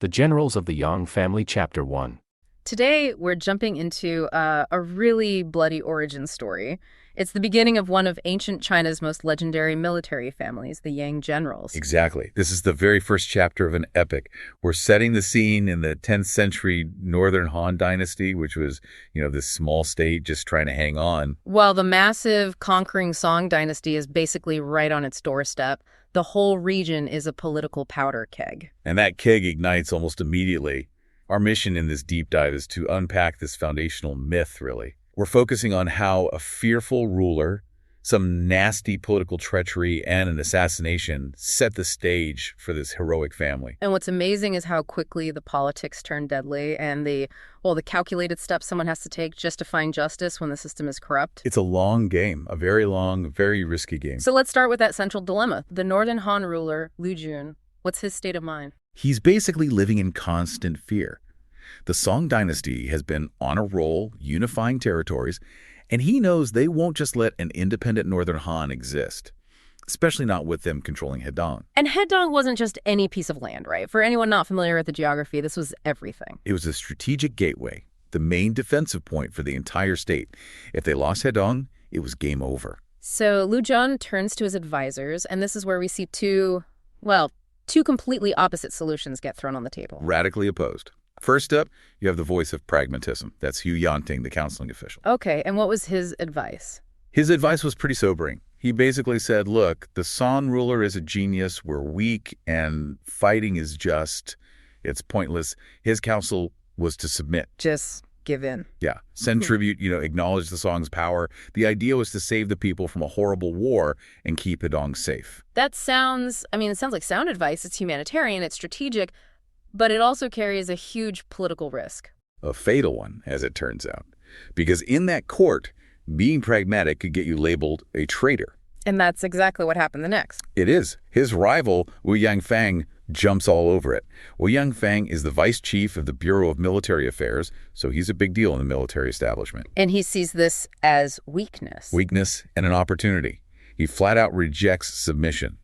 The Generals of the Yang Family Chapter 1. Today, we're jumping into a really bloody origin story. It's the beginning of one of ancient China's most legendary military families, the Yang generals. Exactly. This is the very first chapter of an epic. We're setting the scene in the 10th century Northern Han Dynasty, which was, this small state just trying to hang on. While the massive conquering Song Dynasty is basically right on its doorstep, the whole region is a political powder keg. And that keg ignites almost immediately. Our mission in this deep dive is to unpack this foundational myth, really. We're focusing on how a fearful ruler, some nasty political treachery, and an assassination set the stage for this heroic family. And what's amazing is how quickly the politics turn deadly and the calculated steps someone has to take just to find justice when the system is corrupt. It's a long game, a very long, very risky game. So let's start with that central dilemma. The Northern Han ruler, Lu Jun, what's his state of mind? He's basically living in constant fear. The Song Dynasty has been on a roll, unifying territories, and he knows they won't just let an independent Northern Han exist, especially not with them controlling Hedong. And Hedong wasn't just any piece of land, right? For anyone not familiar with the geography, this was everything. It was a strategic gateway, the main defensive point for the entire state. If they lost Hedong, it was game over. So Lu Jun turns to his advisors, and this is where we see two completely opposite solutions get thrown on the table. Radically opposed. First up, you have the voice of pragmatism. That's Huyan, the counseling official. Okay, and what was his advice? His advice was pretty sobering. He basically said, look, the Song ruler is a genius, we're weak, and fighting is it's pointless. His counsel was to submit. Just give in. Yeah. Send tribute, acknowledge the Song's power. The idea was to save the people from a horrible war and keep Hedong safe. It sounds like sound advice. It's humanitarian, it's strategic, but it also carries a huge political risk. A fatal one, as it turns out. Because in that court, being pragmatic could get you labeled a traitor. And that's exactly what happened the next. It is. His rival, Wu Yangfang, jumps all over it. Wu Yangfang is the vice chief of the Bureau of Military Affairs, so he's a big deal in the military establishment. And he sees this as weakness. Weakness and an opportunity. He flat out rejects submission.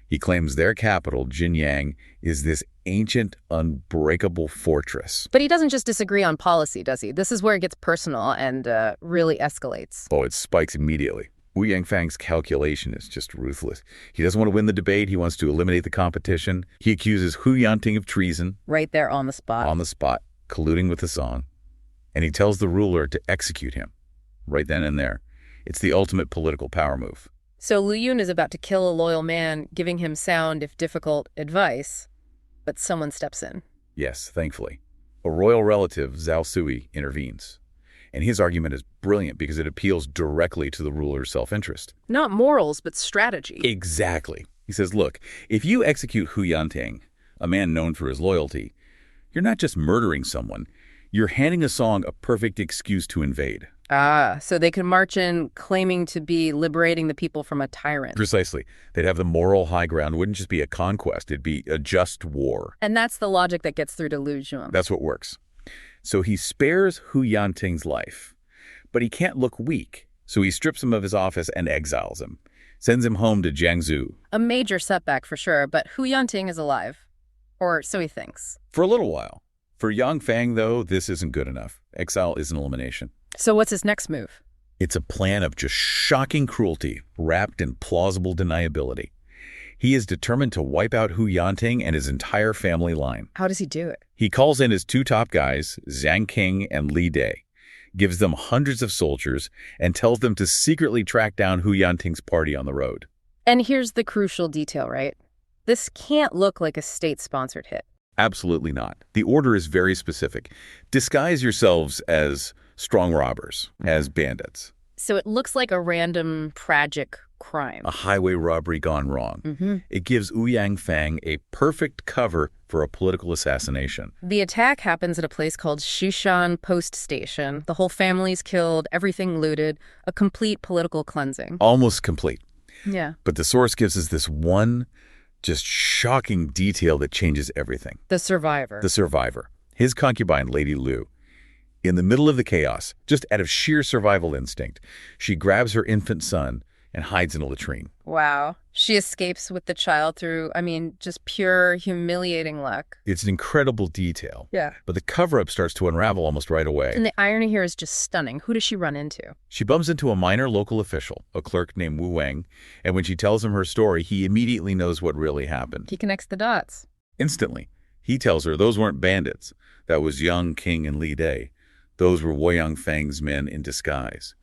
He claims their capital, Jinyang, is this ancient, unbreakable fortress. But he doesn't just disagree on policy, does he? This is where it gets personal and really escalates. Oh, it spikes immediately. Wu Yangfang's calculation is just ruthless. He doesn't want to win the debate. He wants to eliminate the competition. He accuses Huyan of treason. Right there on the spot. On the spot, colluding with the Song. And he tells the ruler to execute him. Right then and there. It's the ultimate political power move. So Lu Yun is about to kill a loyal man, giving him sound, if difficult, advice. But someone steps in. Yes, thankfully. A royal relative, Zhao Sui, intervenes. And his argument is brilliant because it appeals directly to the ruler's self-interest. Not morals, but strategy. Exactly. He says, look, if you execute Huyan, a man known for his loyalty, you're not just murdering someone, you're handing a Song a perfect excuse to invade. So they could march in claiming to be liberating the people from a tyrant. Precisely. They'd have the moral high ground. It wouldn't just be a conquest. It'd be a just war. And that's the logic that gets through to Lu Jun. That's what works. So he spares Huyanting's life, but he can't look weak. So he strips him of his office and exiles him, sends him home to Jiangsu. A major setback for sure, but Huyanting is alive. Or so he thinks. For a little while. For Yangfang, though, this isn't good enough. Exile is an elimination. So what's his next move? It's a plan of just shocking cruelty, wrapped in plausible deniability. He is determined to wipe out Huyanting and his entire family line. How does he do it? He calls in his two top guys, Zhang King and Li Dai, gives them hundreds of soldiers, and tells them to secretly track down Huyanting's party on the road. And here's the crucial detail, right? This can't look like a state-sponsored hit. Absolutely not. The order is very specific. Disguise yourselves as strong robbers, as bandits. So it looks like a random, tragic crime. A highway robbery gone wrong. It gives Wu Yangfang a perfect cover for a political assassination. The attack happens at a place called Shishan Post Station. The whole family's killed, everything looted, a complete political cleansing. Almost complete. Yeah. But the source gives us this one just shocking detail that changes everything. The survivor. The survivor. His concubine, Lady Lu. In the middle of the chaos, just out of sheer survival instinct, she grabs her infant son and hides in a latrine. Wow. She escapes with the child through, just pure humiliating luck. It's an incredible detail. Yeah. But the cover-up starts to unravel almost right away. And the irony here is just stunning. Who does she run into? She bumps into a minor local official, a clerk named Huyan, and when she tells him her story, he immediately knows what really happened. He connects the dots. Instantly, he tells her those weren't bandits. That was young King and Li Day. Those were Huyan Fang's men in disguise.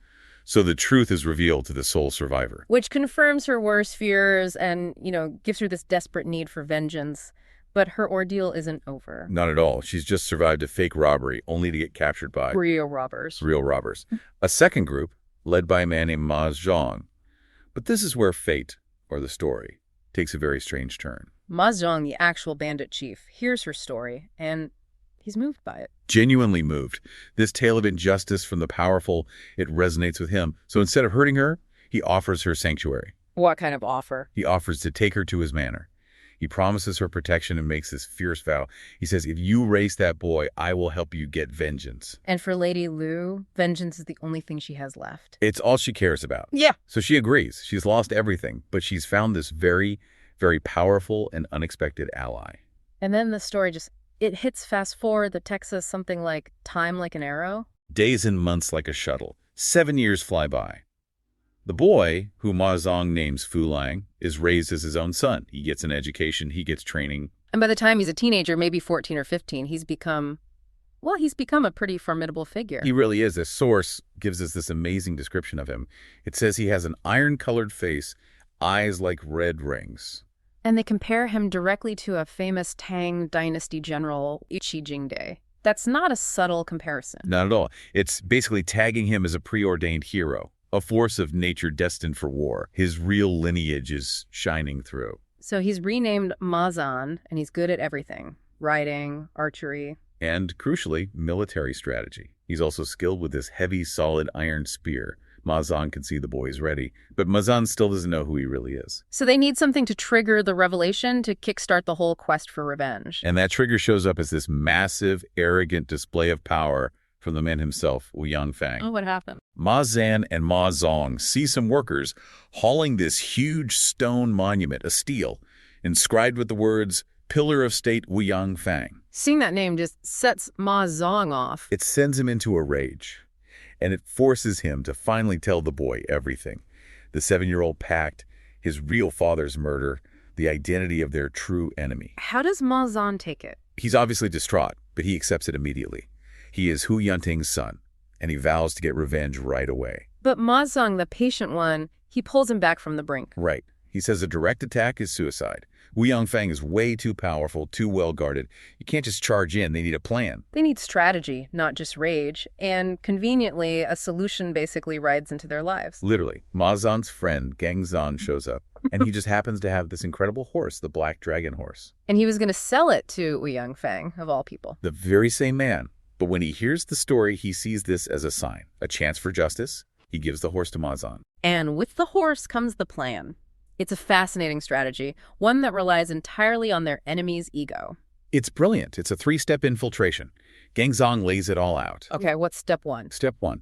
So the truth is revealed to the sole survivor. Which confirms her worst fears and, gives her this desperate need for vengeance. But her ordeal isn't over. Not at all. She's just survived a fake robbery, only to get captured by real robbers. Real robbers. A second group, led by a man named Ma Zhang. But this is where fate, or the story, takes a very strange turn. Ma Zhang, the actual bandit chief, hears her story, and he's moved by it. Genuinely moved. This tale of injustice from the powerful, it resonates with him. So instead of hurting her, he offers her sanctuary. What kind of offer? He offers to take her to his manor. He promises her protection and makes this fierce vow. He says, if you raise that boy, I will help you get vengeance. And for Lady Lu, vengeance is the only thing she has left. It's all she cares about. Yeah. So she agrees. She's lost everything, but she's found this very, very powerful and unexpected ally. And then the story it hits fast forward. The text says something like, time like an arrow. Days and months like a shuttle. 7 years fly by. The boy, who Ma Zhang names Fu Lang, is raised as his own son. He gets an education, he gets training. And by the time he's a teenager, maybe 14 or 15, he's become a pretty formidable figure. He really is. This source gives us this amazing description of him. It says he has an iron-colored face, eyes like red rings. And they compare him directly to a famous Tang dynasty general, Qi Jingde. That's not a subtle comparison. Not at all. It's basically tagging him as a preordained hero, a force of nature destined for war. His real lineage is shining through. So he's renamed Ma Zhan, and he's good at everything. Riding, archery. And, crucially, military strategy. He's also skilled with this heavy, solid iron spear. Ma Zhan can see the boy is ready, but Ma Zhan still doesn't know who he really is. So they need something to trigger the revelation to kickstart the whole quest for revenge. And that trigger shows up as this massive, arrogant display of power from the man himself, Huyan Fang. Oh, what happened? Ma Zhan and Ma Zhang see some workers hauling this huge stone monument, a stele, inscribed with the words, Pillar of State Huyan Fang. Seeing that name just sets Ma Zhang off. It sends him into a rage, and it forces him to finally tell the boy everything. The 7-year-old pact, his real father's murder, the identity of their true enemy. How does Ma Zhan take it? He's obviously distraught, but he accepts it immediately. He is Hu Yunting's son, and he vows to get revenge right away. But Ma Zhang, the patient one, he pulls him back from the brink. Right. He says a direct attack is suicide. Huyan Fang is way too powerful, too well-guarded. You can't just charge in. They need a plan. They need strategy, not just rage. And conveniently, a solution basically rides into their lives. Literally. Ma Zhan's friend, Gang Zhan, shows up, and he just happens to have this incredible horse, the Black Dragon horse. And he was going to sell it to Huyan Fang, of all people. The very same man. But when he hears the story, he sees this as a sign, a chance for justice. He gives the horse to Ma Zhan. And with the horse comes the plan. It's a fascinating strategy, one that relies entirely on their enemy's ego. It's brilliant. It's a 3-step infiltration. Gang Zhang lays it all out. Okay, what's step 1? Step 1.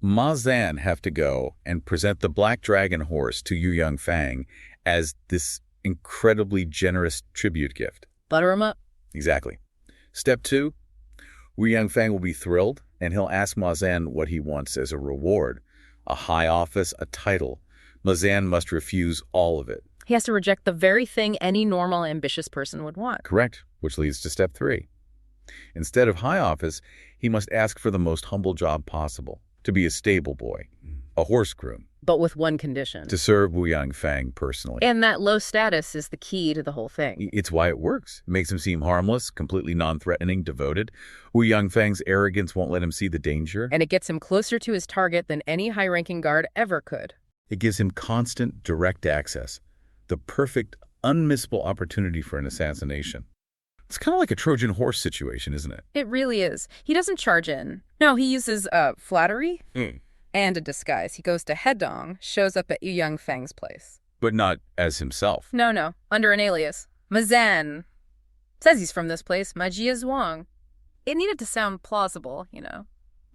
Ma Zhan have to go and present the Black Dragon horse to Huyan Fang as this incredibly generous tribute gift. Butter him up? Exactly. Step 2. Huyan Fang will be thrilled, and he'll ask Ma Zhan what he wants as a reward. A high office, a title. Ma Zhan must refuse all of it. He has to reject the very thing any normal, ambitious person would want. Correct, which leads to step 3. Instead of high office, he must ask for the most humble job possible, to be a stable boy, a horse groom. But with one condition. To serve Huyan Fang personally. And that low status is the key to the whole thing. It's why it works. It makes him seem harmless, completely non-threatening, devoted. Huyan Fang's arrogance won't let him see the danger. And it gets him closer to his target than any high-ranking guard ever could. It gives him constant, direct access. The perfect, unmissable opportunity for an assassination. It's kind of like a Trojan horse situation, isn't it? It really is. He doesn't charge in. No, he uses flattery and a disguise. He goes to Hedong, shows up at Huyan Fang's place. But not as himself. No, under an alias. Ma Zhan. Says he's from this place, Magia Zhuang. It needed to sound plausible,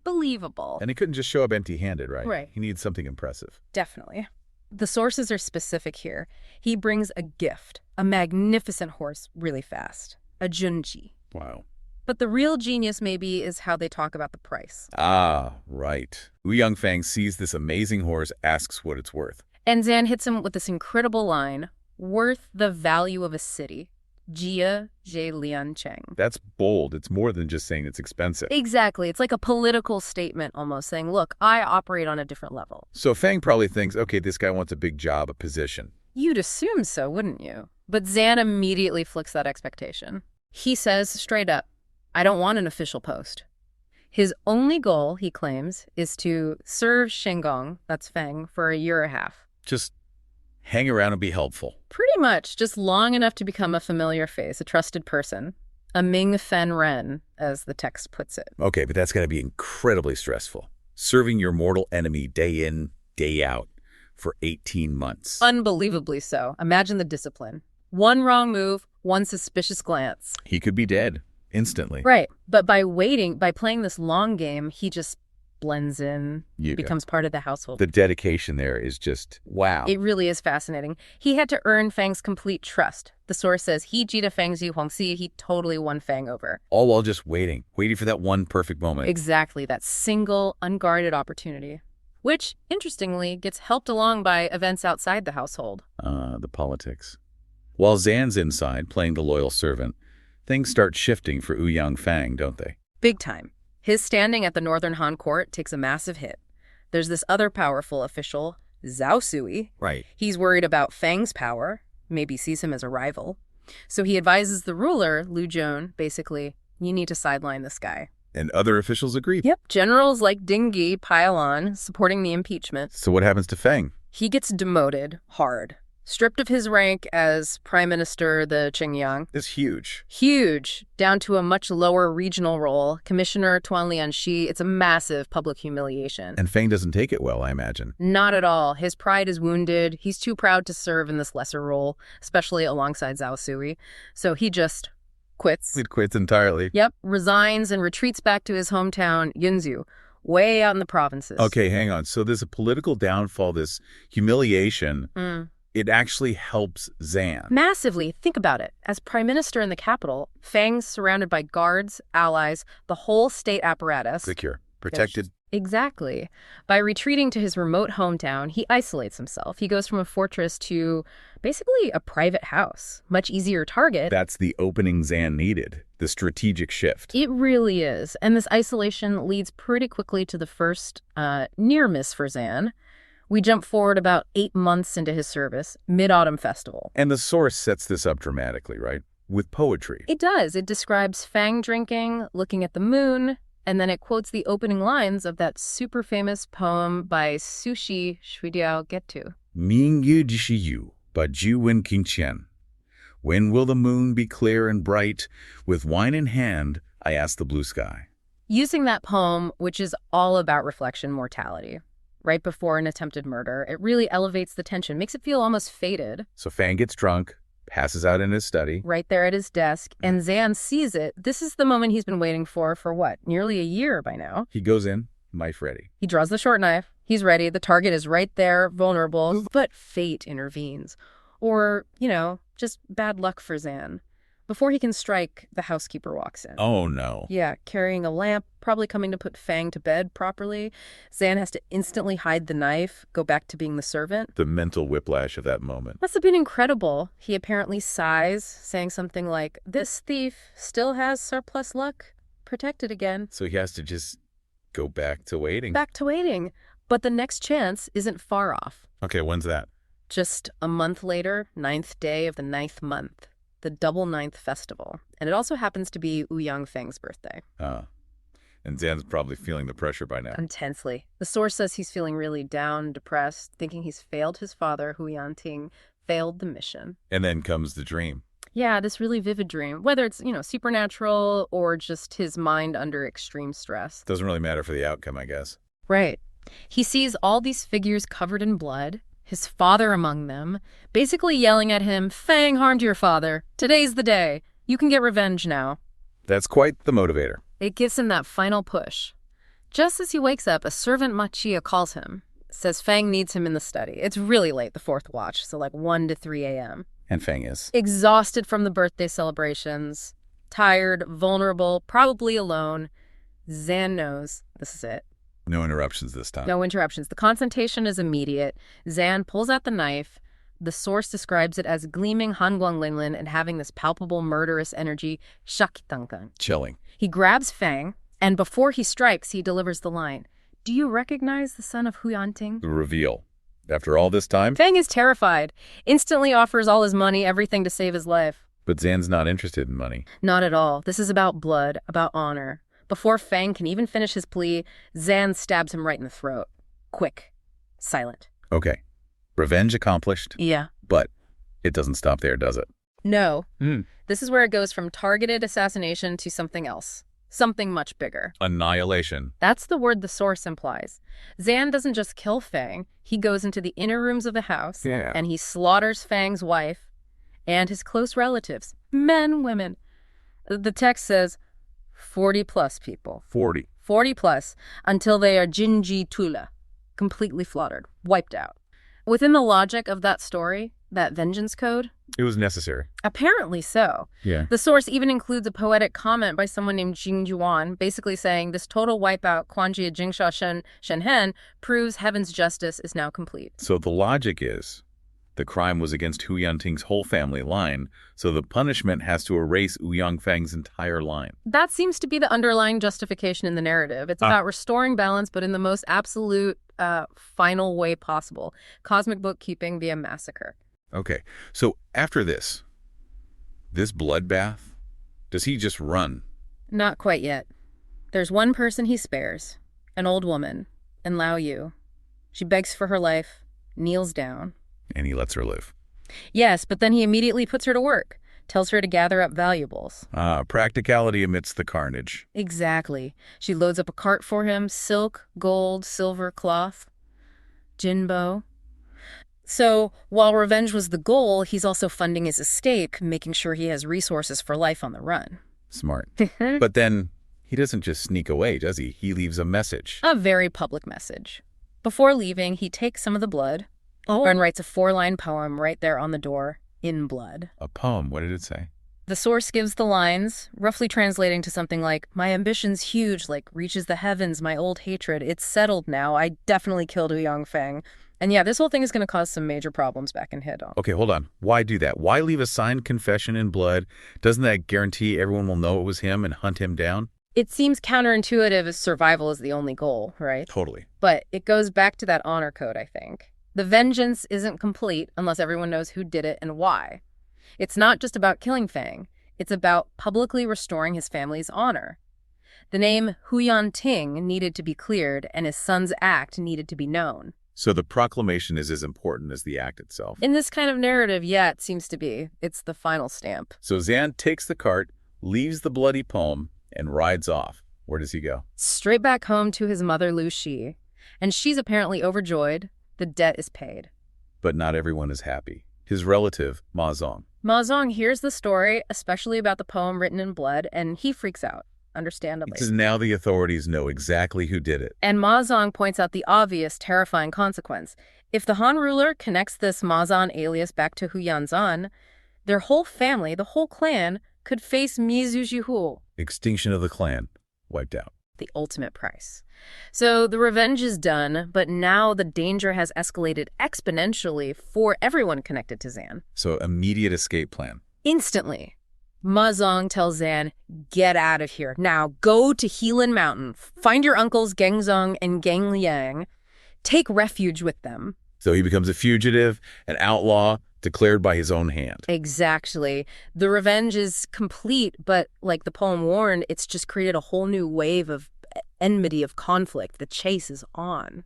believable. And he couldn't just show up empty-handed, right? Right. He needs something impressive. Definitely. The sources are specific here. He brings a gift, a magnificent horse really fast, a junji. Wow. But the real genius maybe is how they talk about the price. Ah, right. Huyan Fang sees this amazing horse, asks what it's worth. And Zan hits him with this incredible line, worth the value of a city. Jia Zhe Lian Cheng. That's bold. It's more than just saying it's expensive. Exactly. It's like a political statement almost, saying, look, I operate on a different level. So Fang probably thinks, okay, this guy wants a big job, a position. You'd assume so, wouldn't you? But Zan immediately flicks that expectation. He says straight up, I don't want an official post. His only goal, he claims, is to serve Shenggong, that's Fang, for a year and a half. Just hang around and be helpful. Pretty much, just long enough to become a familiar face, a trusted person. A Ming Fen Ren, as the text puts it. Okay, but that's got to be incredibly stressful. Serving your mortal enemy day in, day out for 18 months. Unbelievably so. Imagine the discipline. One wrong move, one suspicious glance. He could be dead instantly. Right. But by playing this long game, he just blends in, becomes part of the household. The dedication there is just, wow. It really is fascinating. He had to earn Fang's complete trust. The source says he jita Fang Zi Huangxi, he totally won Fang over. All while just waiting for that one perfect moment. Exactly, that single, unguarded opportunity. Which, interestingly, gets helped along by events outside the household. The politics. While Zan's inside, playing the loyal servant, things start shifting for Huyan Fang, don't they? Big time. His standing at the Northern Han court takes a massive hit. There's this other powerful official, Zhao Sui. Right. He's worried about Fang's power, maybe sees him as a rival. So he advises the ruler, Liu Zhong, basically, you need to sideline this guy. And other officials agree. Yep. Generals like Ding Gi pile on, supporting the impeachment. So what happens to Fang? He gets demoted hard. Stripped of his rank as Prime Minister the Qingyang. It's huge. Huge. Down to a much lower regional role. Commissioner Tuan Lianxi. It's a massive public humiliation. And Fang doesn't take it well, I imagine. Not at all. His pride is wounded. He's too proud to serve in this lesser role, especially alongside Zhao Sui. So he just quits. He quits entirely. Yep. Resigns and retreats back to his hometown, Yunzhu, way out in the provinces. Okay, hang on. So there's a political downfall, this humiliation. It actually helps Zan. Massively. Think about it. As prime minister in the capital, Fang's surrounded by guards, allies, the whole state apparatus. Secure. Protected. Exactly. By retreating to his remote hometown, he isolates himself. He goes from a fortress to basically a private house. Much easier target. That's the opening Zan needed. The strategic shift. It really is. And this isolation leads pretty quickly to the first near miss for Zan. We jump forward about 8 months into his service, Mid-Autumn Festival. And the source sets this up dramatically, right? With poetry. It does. It describes Fang drinking, looking at the moon, and then it quotes the opening lines of that super famous poem by Sushi Shuidiao Getu. Ming yu jishi yu, ba ju wen qingqian. When will the moon be clear and bright? With wine in hand, I ask the blue sky. Using that poem, which is all about reflection mortality, right before an attempted murder, it really elevates the tension, makes it feel almost fated. So Fang gets drunk, passes out in his study. Right there at his desk, and Zan sees it. This is the moment he's been waiting for what, nearly a year by now. He goes in, knife ready. He draws the short knife. He's ready. The target is right there, vulnerable, but fate intervenes. Or, just bad luck for Zan. Before he can strike, the housekeeper walks in. Oh, no. Yeah, carrying a lamp, probably coming to put Fang to bed properly. Zan has to instantly hide the knife, go back to being the servant. The mental whiplash of that moment. Must have been incredible. He apparently sighs, saying something like, this thief still has surplus luck. Protected again. So he has to just go back to waiting. Back to waiting. But the next chance isn't far off. Okay, when's that? Just a month later, 9th day of the 9th month. The Double Ninth Festival. And it also happens to be Huyan Fang's birthday. And Zan's probably feeling the pressure by now. Intensely. The source says he's feeling really down, depressed, thinking he's failed his father, Huyan Ting, failed the mission. And then comes the dream. Yeah, this really vivid dream. Whether it's, supernatural or just his mind under extreme stress. Doesn't really matter for the outcome, I guess. Right. He sees all these figures covered in blood, his father among them, basically yelling at him, Fang harmed your father. Today's the day. You can get revenge now. That's quite the motivator. It gives him that final push. Just as he wakes up, a servant Machia calls him. says Fang needs him in the study. It's really late, the fourth watch, so like 1 to 3 a.m. And Fang is exhausted from the birthday celebrations, tired, vulnerable, probably alone. Zan knows this is it. no interruptions this time. No interruptions. The confrontation is immediate. Zan pulls out the knife. The source describes it as gleaming hanguang-linlin and having this palpable murderous energy, shakitangkan. Chilling. He grabs Fang, and before he strikes, he delivers the line, "Do you recognize the son of Huyan Ting?" The reveal. After all this time, Fang is terrified, instantly offers all his money, everything to save his life. but Zan's not interested in money. Not at all. This is about blood, about honor. Before Fang can even finish his plea, Zan stabs him right in the throat. Quick. Silent. Okay. Revenge accomplished, Yeah. but it doesn't stop there, does it? No. This is where it goes from targeted assassination to something else. Something much bigger. Annihilation. That's the word the source implies. Zan doesn't just kill Fang. He goes into the inner rooms of the house, and he slaughters Fang's wife and his close relatives. Men, women. The text says 40 plus people. 40. 40 plus, until they are Jinji Tula, completely slaughtered, wiped out. Within the logic of that story, that vengeance code, It was necessary. apparently so. Yeah. The source even includes a poetic comment by someone named Jing Juan, basically saying this total wipeout, Quanjia Jingsha Shenhen, proves heaven's justice is now complete. So the logic is the crime was against Hu Yanting's whole family line, so the punishment has to erase Wu Yangfang's entire line. That seems to be the underlying justification in the narrative. It's about restoring balance, but in the most absolute, final way possible. Cosmic bookkeeping via massacre. Okay, so after this bloodbath, does he just run? Not quite yet. There's one person he spares, an old woman, and Lao Yu. She begs for her life, kneels down. And he lets her live. Yes, but then he immediately puts her to work, tells her to gather up valuables. Practicality amidst the carnage. Exactly. She loads up a cart for him, silk, gold, silver, cloth, jinbo. So while revenge was the goal, he's also funding his estate, making sure he has resources for life on the run. Smart. But then he doesn't just sneak away, does he? He leaves a message. A very public message. Before leaving, he takes some of the blood and writes a 4-line poem right there on the door, in blood. A poem, what did it say? The source gives the lines, roughly translating to something like, "My ambition's huge, like reaches the heavens, my old hatred. It's settled now. I definitely killed Wu Yangfang." And yeah, this whole thing is going to cause some major problems back in Hedong. Okay, hold on. Why do that? Why leave a signed confession in blood? Doesn't that guarantee everyone will know it was him and hunt him down? It seems counterintuitive as survival is the only goal, right? Totally. But it goes back to that honor code, I think. The vengeance isn't complete unless everyone knows who did it and why. It's not just about killing Fang. It's about publicly restoring his family's honor. The name Huyan Ting needed to be cleared, and his son's act needed to be known. So the proclamation is as important as the act itself. In this kind of narrative, yeah, it seems to be. It's the final stamp. So Zan takes the cart, leaves the bloody poem, and rides off. Where does he go? Straight back home to his mother, Lu Shi. And she's apparently overjoyed. The debt is paid. But not everyone is happy. His relative, Ma Zong. Ma Zong hears the story, especially about the poem written in blood, and he freaks out, understandably. Because now the authorities know exactly who did it. And Ma Zong points out the obvious, terrifying consequence. If the Han ruler connects this Ma Zong alias back to Huyan Zan, their whole family, the whole clan, could face Mizu Jihu. Extinction of the clan. Wiped out. The ultimate price. So the revenge is done, but now the danger has escalated exponentially for everyone connected to Zan. So immediate escape plan. Instantly. Ma Zong tells Zan, "Get out of here. Now go to Helan Mountain. Find your uncles Geng Zong and Geng Liang. Take refuge with them." So he becomes a fugitive, an outlaw, declared by his own hand. Exactly. The revenge is complete, but like the poem warned, it's just created a whole new wave of enmity, of conflict. The chase is on.